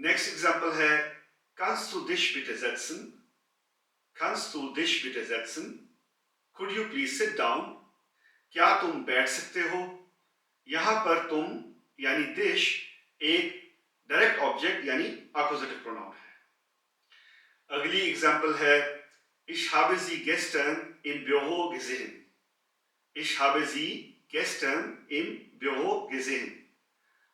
Next example ہے kannst du dich bitte setzen? kannst du dich bitte setzen? could you please sit down? کیا تم بیٹھ سکتے ہو؟ یہاں پر تم یعنی dich ایک ڈائریکٹ آبجیکٹ یعنی اکوزیٹو پروناؤن ہے۔ اگلی ایگزامپل ہے ich habe sie gestern im Büro gesehen. ich habe sie gestern im Büro gesehen.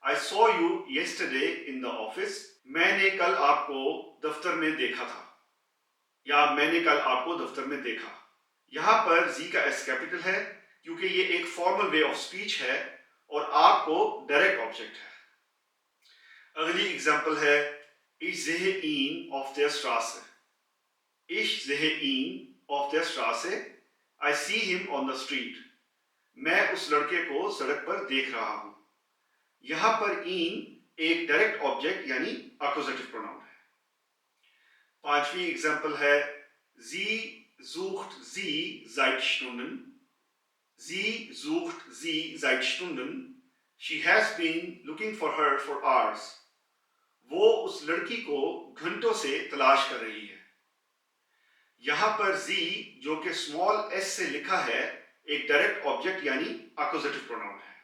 I saw you yesterday in the office. میں نے کل آپ کو دفتر میں دیکھا تھا یا میں نے کل آپ کو دفتر میں دیکھا۔ یہاں پر زی کا ایس کیپٹل ہے کیونکہ یہ ایک فارمل وے آف سپیچ ہے اور آپ کو ڈائریکٹ آبجیکٹ ہے۔ اگلی ایگزامپل ہے ich sehe ihn auf der Straße. ich sehe ihn auf der Straße. I see him on the street. میں اس لڑکے کو سڑک پر دیکھ رہا ہوں۔ یہاں پر این ایک ڈائریکٹ آبجیکٹ یعنی اکوزیٹو پروناؤن ہے۔ پانچویں ایگزامپل ہے sie sucht sie seit Stunden. sie sucht sie seit Stunden. she has been looking for her for hours. وہ اس لڑکی کو گھنٹوں سے تلاش کر رہی ہے۔ یہاں پر زی جو کہ اسمال ایس سے لکھا ہے ایک ڈائریکٹ آبجیکٹ یعنی اکوزیٹو پروناؤن ہے،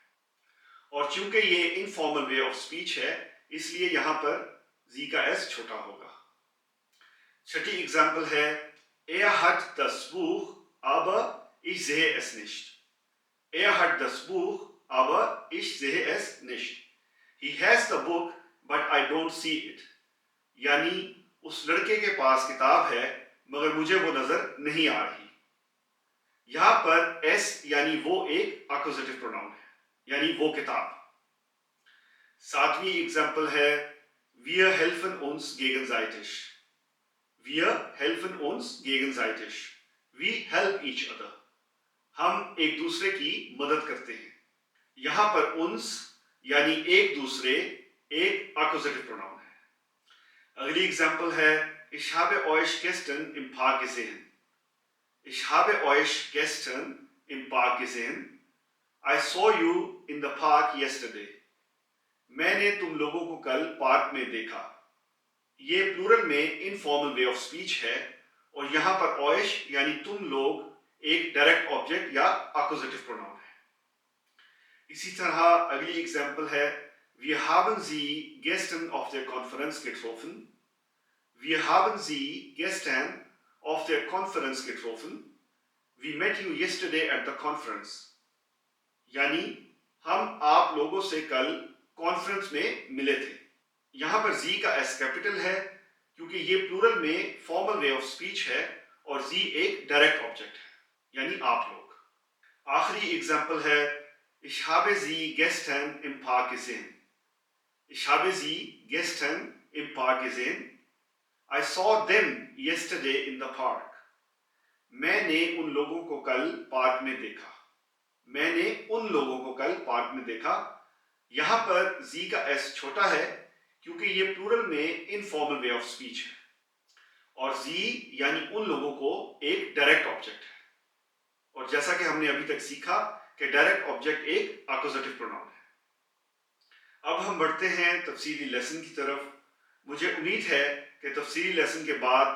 اور چونکہ یہ انفارمل وے آف سپیچ ہے اس لیے یہاں پر زی کا ایس چھوٹا ہوگا۔ چھٹی ایگزامپل ہے er hat das Buch aber ich sehe es nicht. er hat das Buch aber ich sehe es nicht. he has the book but I don't see it. یعنی اس لڑکے کے پاس کتاب ہے مگر مجھے وہ نظر نہیں آ رہی۔ یہاں پر ایس یعنی وہ ایک اکوزیٹو پروناؤن ہے یعنی وہ کتاب۔ ساتویں ایگزامپل ہے wir helfen uns gegenseitig. wir helfen uns gegenseitig. we help each other. ہم ایک دوسرے کی مدد کرتے ہیں۔ یہاں پر uns یعنی ایک دوسرے ایک اکوزیٹو پروناؤن ہے۔ اگلی ایگزامپل ہے ich habe euch gestern im Park gesehen. ich habe euch gestern im Park gesehen. I saw you in the park yesterday. میں نے تم لوگوں کو کل پارک میں دیکھا۔ یہ پلورل میں انفارمل وے آف سپیچ ہے اور یہاں پر اوئش یعنی تم لوگ ایک ڈائریکٹ آبجیکٹ یا اکوزیٹو پروناؤن ہے۔ اسی طرح اگلی ایگزامپل ہے wir haben sie gestern auf der Konferenz getroffen. wir haben sie gestern auf der Konferenz getroffen. we met you yesterday at the conference. یعنی ہم آپ لوگوں سے کل کانفرنس میں ملے تھے۔ یہاں پر زی کا ایس کیپٹل ہے کیونکہ یہ پلورل میں فارمل وے آف سپیچ ہے اور زی ایک ڈائریکٹ آبجیکٹ ہے یعنی آپ لوگ۔ آخری ایگزامپل ہے ich habe sie gestern im Park gesehen. ich habe sie gestern im Park gesehen. I saw them yesterday in the park. میں نے ان لوگوں کو کل پارک میں دیکھا۔ میں نے ان لوگوں کو کل پارک میں دیکھا۔ یہاں پر زی کا ایس چھوٹا ہے کیونکہ یہ پلورل میں انفارمل وے آف سپیچ ہے اور زی یعنی ان لوگوں کو ایک ڈائریکٹ آبجیکٹ ہے، اور جیسا کہ ہم نے ابھی تک سیکھا کہ ڈائریکٹ آبجیکٹ ایک اکوزیٹو پروناؤن ہے۔ اب ہم بڑھتے ہیں تفصیلی لیسن کی طرف۔ مجھے امید ہے کہ تفصیلی لیسن کے بعد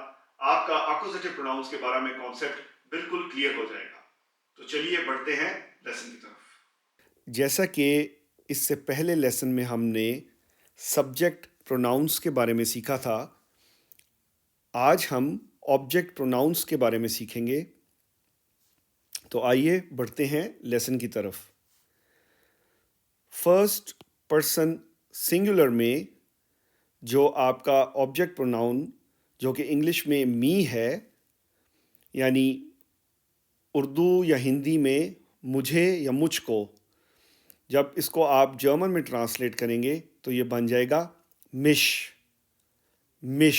آپ کا اکوزیٹو پروناؤنس کے بارے میں کانسیپٹ بالکل کلیئر ہو جائے گا۔ تو چلیے بڑھتے ہیں لیسن کی طرف۔ جیسا کہ اس سے پہلے لیسن میں ہم نے سبجیکٹ پروناؤنس کے بارے میں سیکھا تھا، آج ہم آبجیکٹ پروناؤنس کے بارے میں سیکھیں گے۔ تو آئیے بڑھتے ہیں لیسن کی طرف۔ فرسٹ پرسن سنگولر میں جو آپ کا آبجیکٹ پروناؤن جو کہ انگلش میں می ہے، یعنی اردو یا ہندی میں مجھے یا مجھ کو، جب اس کو آپ جرمن میں ٹرانسلیٹ کریں گے تو یہ بن جائے گا مش، مش،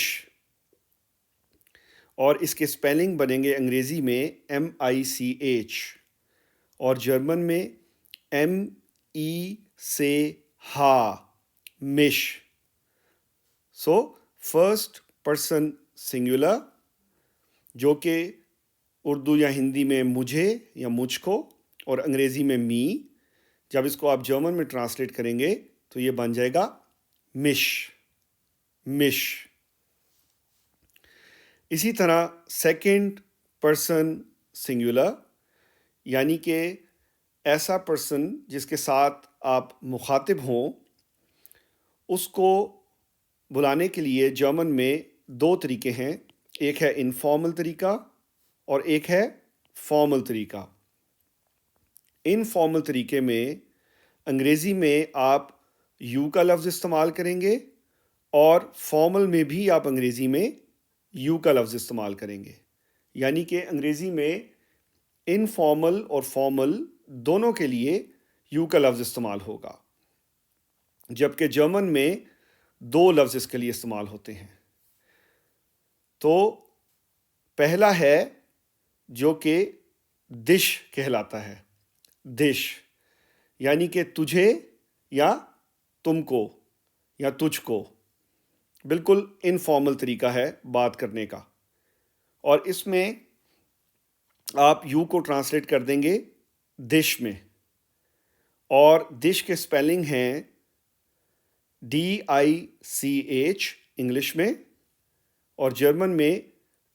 اور اس کے سپیلنگ بنیں گے انگریزی میں MICH اور جرمن میں MEC ہا، مش۔ سو فرسٹ پرسن سنگولر جو کہ اردو یا ہندی میں مجھے یا مجھ کو اور انگریزی میں می، جب اس کو آپ جرمن میں ٹرانسلیٹ کریں گے تو یہ بن جائے گا مش، مش. اسی طرح سیکنڈ پرسن سنگولر یعنی کہ ایسا پرسن جس کے ساتھ آپ مخاطب ہوں، اس کو بلانے کے لیے جرمن میں دو طریقے ہیں. ایک ہے انفارمل طریقہ اور ایک ہے فارمل طریقہ. انفارمل طریقے میں انگریزی میں آپ یو کا لفظ استعمال کریں گے اور فارمل میں بھی آپ انگریزی میں یو کا لفظ استعمال کریں گے. یعنی کہ انگریزی میں انفارمل اور فارمل دونوں کے لیے یو کا لفظ استعمال ہوگا، جبکہ جرمن میں دو لفظ اس کے لیے استعمال ہوتے ہیں. تو پہلا ہے جو کہ دش کہلاتا ہے. دش یعنی کہ تجھے یا تم کو یا تجھ کو. بالکل انفارمل طریقہ ہے بات کرنے کا، اور اس میں آپ یو کو ٹرانسلیٹ کر دیں گے دش میں، اور دش کے سپیلنگ ہیں DICH انگلش میں، اور جرمن میں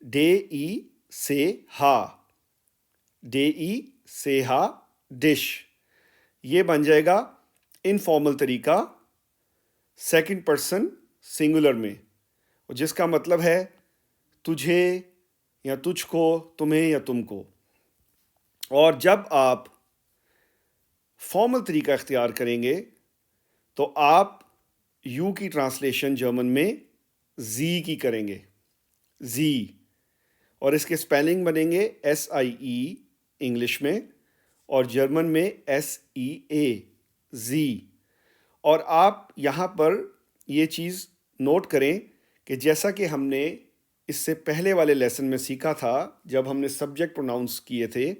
DE ڈش. یہ بن جائے گا انفارمل طریقہ سیکنڈ پرسن سنگولر میں، جس کا مطلب ہے تجھے یا تجھ کو، تمہیں یا تم کو. اور جب آپ فارمل طریقہ اختیار کریں گے تو آپ یو کی ٹرانسلیشن جرمن میں زی کی کریں گے، زی، اور اس کے سپیلنگ بنیں گے SIE انگلش میں اور جرمن میں SEA زی. اور آپ یہاں پر یہ چیز نوٹ کریں کہ جیسا کہ ہم نے اس سے پہلے والے لیسن میں سیکھا تھا، جب ہم نے سبجیکٹ پروناؤنس کیے تھے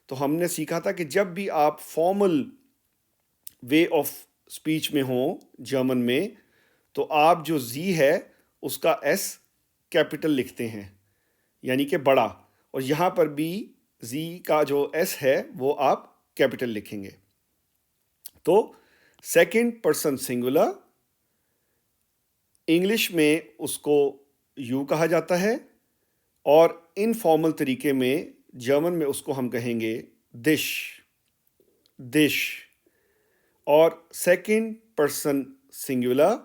تو ہم نے سیکھا تھا کہ جب بھی آپ فارمل وے آف اسپیچ میں ہوں جرمن میں، تو آپ جو زی ہے اس کا ایس کیپٹل لکھتے ہیں، یعنی کہ بڑا. اور یہاں پر بھی زی کا جو ایس ہے وہ آپ کیپٹل لکھیں گے. تو سیکنڈ پرسن سنگولر انگلش میں اس کو یو کہا جاتا ہے، اور انفارمل طریقے میں جرمن میں اس کو ہم کہیں گے دش، دش. اور سیکنڈ پرسن سنگولر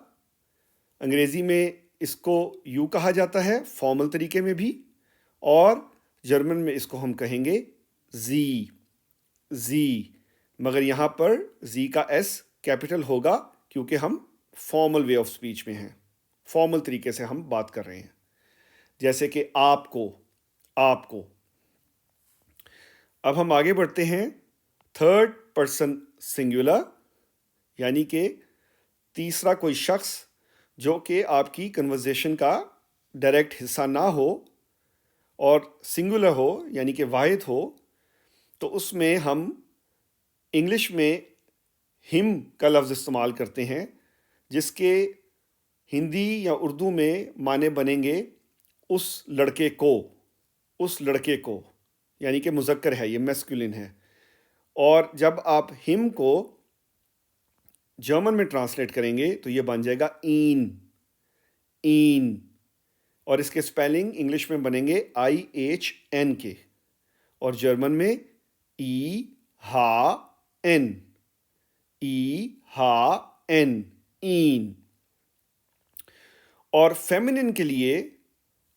انگریزی میں اس کو یو کہا جاتا ہے فارمل طریقے میں بھی، اور جرمن میں اس کو ہم کہیں گے زی، زی. مگر یہاں پر زی کا ایس کیپٹل ہوگا کیونکہ ہم فارمل وے آف اسپیچ میں ہیں، فارمل طریقے سے ہم بات کر رہے ہیں. جیسے کہ آپ کو، آپ کو. اب ہم آگے بڑھتے ہیں تھرڈ پرسن سنگولر یعنی کہ تیسرا کوئی شخص جو کہ آپ کی کنورزیشن کا ڈائریکٹ حصہ نہ ہو اور سنگولر ہو یعنی کہ واحد ہو. تو اس میں ہم انگلش میں ہم کا لفظ استعمال کرتے ہیں، جس کے ہندی یا اردو میں معنی بنیں گے اس لڑکے کو، اس لڑکے کو، یعنی کہ مذکر ہے، یہ میسکولن ہے. اور جب آپ ہم کو جرمن میں ٹرانسلیٹ کریں گے تو یہ بن جائے گا این، این. اور اس کے سپیلنگ انگلش میں بنیں گے IHN کے، اور جرمن میں ای ہا این، ای ہا این، این. اور فیمنن کے لیے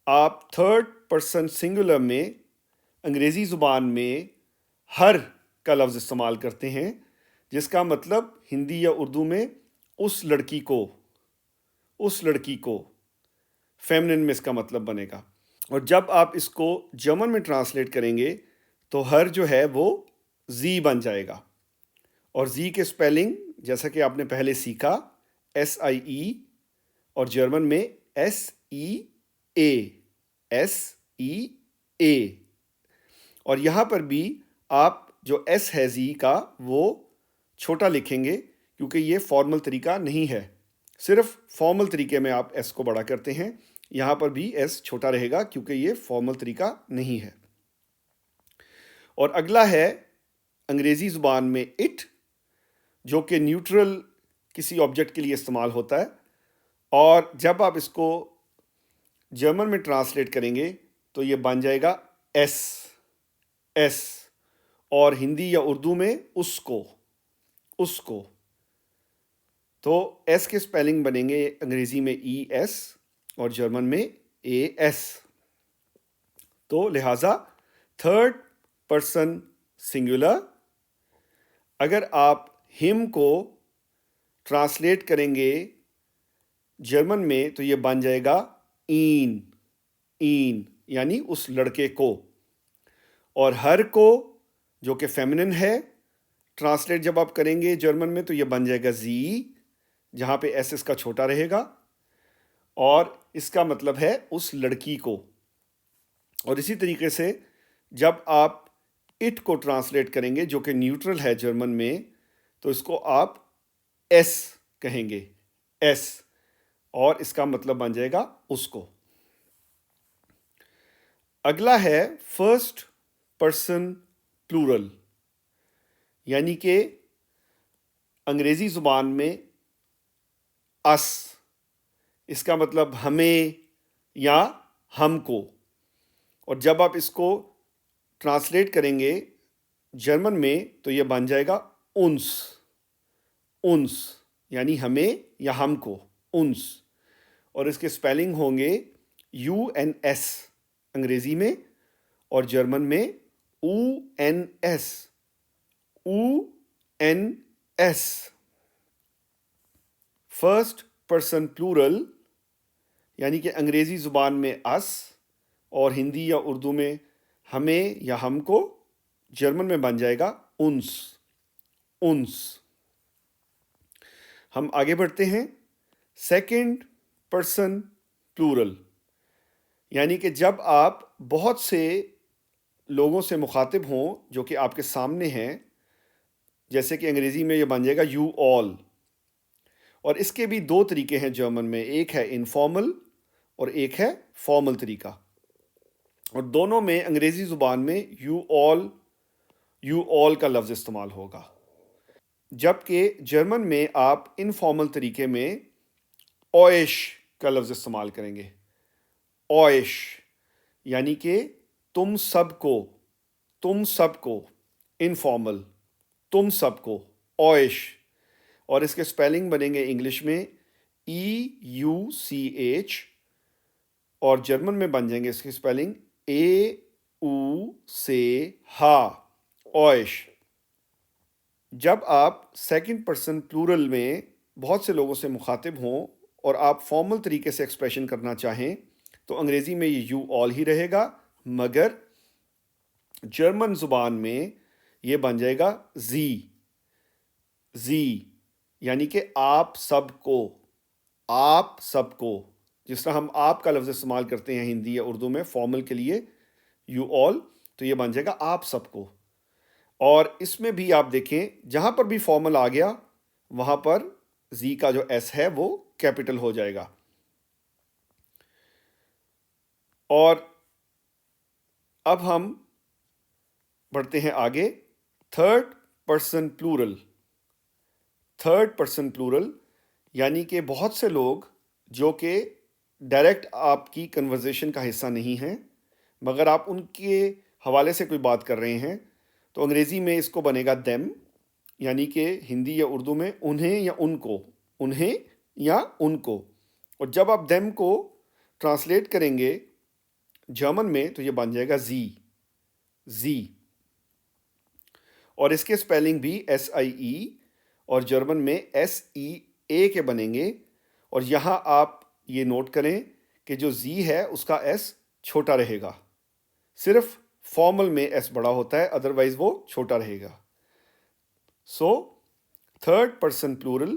آپ تھرڈ پرسن سنگولر میں انگریزی زبان میں ہر کا لفظ استعمال کرتے ہیں، جس کا مطلب ہندی یا اردو میں اس لڑکی کو، اس لڑکی کو. فیمنن میں اس کا مطلب بنے گا. اور جب آپ اس کو جرمن میں ٹرانسلیٹ کریں گے تو ہر جو ہے وہ زی بن جائے گا. اور زی کے سپیلنگ جیسا کہ آپ نے پہلے سیکھا SIE اور جرمن میں SEA، SEA. اور یہاں پر بھی آپ جو ایس ہے زی کا وہ چھوٹا لکھیں گے کیونکہ یہ فارمل طریقہ نہیں ہے. صرف فارمل طریقے میں آپ ایس کو بڑا کرتے ہیں، یہاں پر بھی ایس چھوٹا رہے گا کیونکہ یہ فارمل طریقہ نہیں ہے. اور اگلا ہے انگریزی زبان میں اٹ، جو کہ نیوٹرل کسی آبجیکٹ کے لیے استعمال ہوتا ہے. اور جب آپ اس کو جرمن میں ٹرانسلیٹ کریں گے تو یہ بن جائے گا ایس، ایس، اور ہندی یا اردو میں اس کو، اس کو. تو ایس کے اسپیلنگ بنیں گے انگریزی میں ای ایس اور جرمن میں اے ایس. تو لہٰذا تھرڈ پرسن سنگولر. اگر آپ ہم کو ٹرانسلیٹ کریں گے جرمن میں تو یہ بن جائے گا این، این، یعنی اس لڑکے کو. اور ہر کو جو کہ فیمنن ہے ٹرانسلیٹ جب آپ کریں گے جرمن میں تو یہ بن جائے گا زی، جہاں پہ ایس اس کا چھوٹا رہے گا، اور اس کا مطلب ہے اس لڑکی کو. اور اسی طریقے سے جب آپ اٹ کو ٹرانسلیٹ کریں گے جو کہ نیوٹرل ہے جرمن میں تو اس کو آپ ایس کہیں گے، ایس، اور اس کا مطلب بن جائے گا اس کو. اگلا ہے فرسٹ پرسن پلورل، یعنی کہ انگریزی زبان میں اس، اس کا مطلب ہمیں یا ہم کو. اور جب آپ اس کو ٹرانسلیٹ کریں گے جرمن میں تو یہ بن جائے گا انس، انس، یعنی ہمیں یا ہم کو، انس. اور اس کے اسپیلنگ ہوں گے یو این ایس انگریزی میں اور جرمن میں O N S, O N S. First person plural یعنی کہ انگریزی زبان میں اس اور ہندی یا اردو میں ہمیں یا ہم کو، جرمن میں بن جائے گا انس، انس. ہم آگے بڑھتے ہیں. سیکنڈ پرسن پلورل یعنی کہ جب آپ بہت سے لوگوں سے مخاطب ہوں جو کہ آپ کے سامنے ہیں، جیسے کہ انگریزی میں یہ بن جائے گا یو آل. اور اس کے بھی دو طریقے ہیں جرمن میں، ایک ہے انفارمل اور ایک ہے فارمل طریقہ. اور دونوں میں انگریزی زبان میں یو آل کا لفظ استعمال ہوگا، جبکہ جرمن میں آپ انفارمل طریقے میں اویش کا لفظ استعمال کریں گے. اویش یعنی کہ تم سب کو، تم سب کو، انفارمل، تم سب کو، اویش. اور اس کے اسپیلنگ بنیں گے انگلش میں ای یو سی ایچ اور جرمن میں بن جائیں گے اس کی اسپیلنگ اے او سے ہا، اویش. جب آپ سیکنڈ پرسن پلورل میں بہت سے لوگوں سے مخاطب ہوں اور آپ فارمل طریقے سے ایکسپریشن کرنا چاہیں تو انگریزی میں یہ یو آل ہی رہے گا، مگر جرمن زبان میں یہ بن جائے گا زی، زی، یعنی کہ آپ سب کو، آپ سب کو. جس طرح ہم آپ کا لفظ استعمال کرتے ہیں ہندی یا اردو میں فارمل کے لیے یو آل، تو یہ بن جائے گا آپ سب کو. اور اس میں بھی آپ دیکھیں جہاں پر بھی فارمل آ گیا وہاں پر زی کا جو ایس ہے وہ کیپٹل ہو جائے گا. اور اب ہم بڑھتے ہیں آگے. Third person plural, third person plural یعنی کہ بہت سے لوگ جو کہ ڈائریکٹ آپ کی کنورزیشن کا حصہ نہیں ہیں مگر آپ ان کے حوالے سے کوئی بات کر رہے ہیں تو انگریزی میں اس کو بنے گا دیم، یعنی کہ ہندی یا اردو میں انہیں یا ان کو، انہیں یا ان کو. اور جب آپ دیم کو ٹرانسلیٹ کریں گے جرمن میں تو یہ بن جائے گا زی، زی. اور اس کے اسپیلنگ بھی ایس آئی ای اور جرمن میں ایس ای اے کے بنیں گے. اور یہاں آپ یہ نوٹ کریں کہ جو زی ہے اس کا ایس چھوٹا رہے گا، صرف فارمل میں ایس بڑا ہوتا ہے، ادروائز وہ چھوٹا رہے گا. سو تھرڈ پرسن پلورل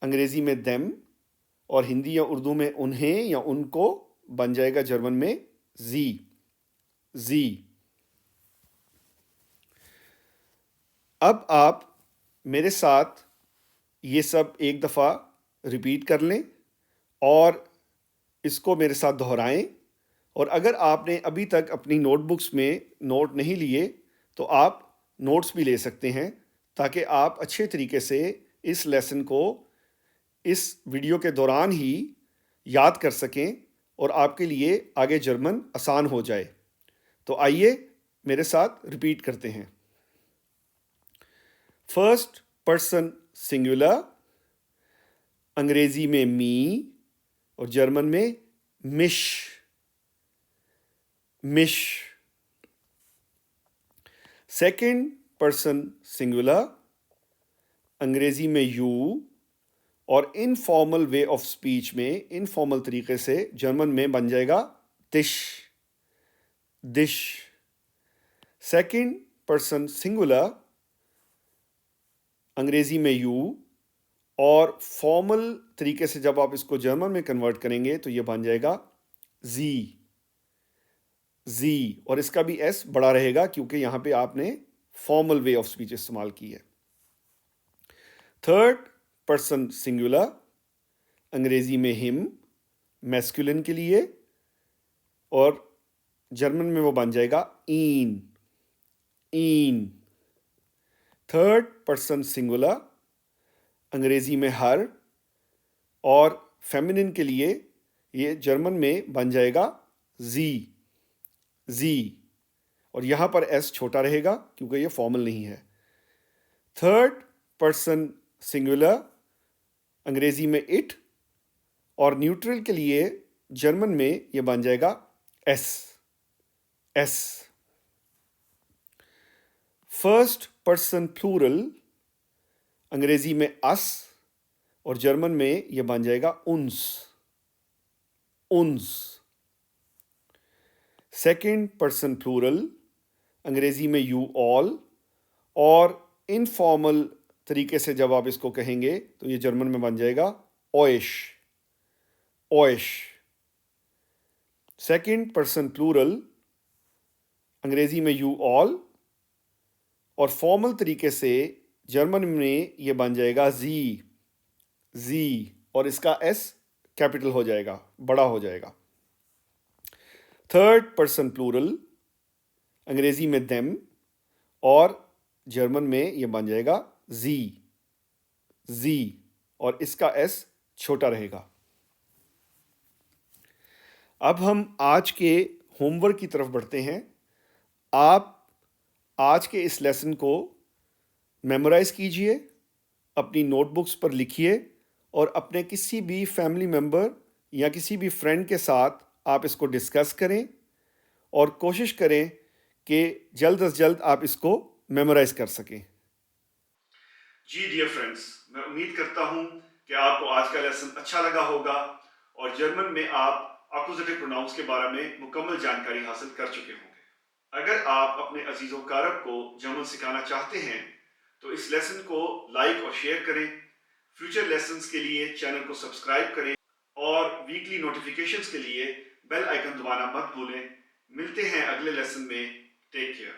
انگریزی میں دیم اور ہندی یا اردو میں انہیں یا ان کو بن جائے گا جرمن میں زی، زی. اب آپ میرے ساتھ یہ سب ایک دفعہ ریپیٹ کر لیں اور اس کو میرے ساتھ دہرائیں. اور اگر آپ نے ابھی تک اپنی نوٹ بکس میں نوٹ نہیں لیے تو آپ نوٹس بھی لے سکتے ہیں تاکہ آپ اچھے طریقے سے اس لیسن کو اس ویڈیو کے دوران ہی یاد کر سکیں اور آپ کے لیے آگے جرمن آسان ہو جائے. تو آئیے میرے ساتھ ریپیٹ کرتے ہیں. فرسٹ پرسن سنگولر انگریزی میں می اور جرمن میں مش. سیکنڈ پرسن سنگولر انگریزی میں یو اور انفارمل وے آف اسپیچ میں انفارمل طریقے سے جرمن میں بن جائے گا دش. سیکنڈ پرسن سنگولر انگریزی میں یو اور فارمل طریقے سے جب آپ اس کو جرمن میں کنورٹ کریں گے تو یہ بن جائے گا زی. اور اس کا بھی ایس بڑا رہے گا کیونکہ یہاں پہ آپ نے فارمل وے آف اسپیچ استعمال کی ہے. تھرڈ پرسن سنگولر انگریزی میں ہم میسکولن کے لیے اور جرمن میں وہ بن جائے گا این. تھرڈ پرسن سنگولر انگریزی میں ہر اور فیمنن کے لیے یہ جرمن میں بن جائے گا زی. اور یہاں پر ایس چھوٹا رہے گا کیونکہ یہ فارمل نہیں ہے. تھرڈ پرسن سنگولر انگریزی میں اٹ اور نیوٹرل کے لیے جرمن میں یہ بن جائے گا ایس. فرسٹ پرسن پلورل انگریزی میں اس اور جرمن میں یہ بن جائے گا انس. سیکنڈ پرسن پلورل انگریزی میں یو آل اور انفارمل طریقے سے جب آپ اس کو کہیں گے تو یہ جرمن میں بن جائے گا اوئش. سیکنڈ پرسن پلورل انگریزی میں یو آل اور فارمل طریقے سے جرمن میں یہ بن جائے گا زی اور اس کا ایس کیپٹل ہو جائے گا, بڑا ہو جائے گا. تھرڈ پرسن پلورل انگریزی میں دیم اور جرمن میں یہ بن جائے گا زی اور اس کا ایس چھوٹا رہے گا. اب ہم آج کے ہوم ورک کی طرف بڑھتے ہیں. آپ آج کے اس لیسن کو میمورائز کیجئے, اپنی نوٹ بکس پر لکھیے اور اپنے کسی بھی فیملی ممبر یا کسی بھی فرینڈ کے ساتھ آپ اس کو ڈسکس کریں اور کوشش کریں کہ جلد از جلد آپ اس کو میمورائز کر سکیں. جی ڈیئر فرینڈز, میں امید کرتا ہوں کہ آپ کو آج کا لیسن اچھا لگا ہوگا اور جرمن میں آپ اکوزیٹو پروناؤنس کے بارے میں مکمل جانکاری حاصل کر چکے ہوں گے. اگر آپ اپنے عزیز و اقارب کو جرمن سکھانا چاہتے ہیں تو اس لیسن کو لائک اور شیئر کریں. فیوچر لیسنز کے لیے چینل کو سبسکرائب کریں اور ویکلی نوٹیفیکیشنز کے لیے بیل آئیکن دبانا مت بھولیں. ملتے ہیں اگلے لیسن میں. Take care.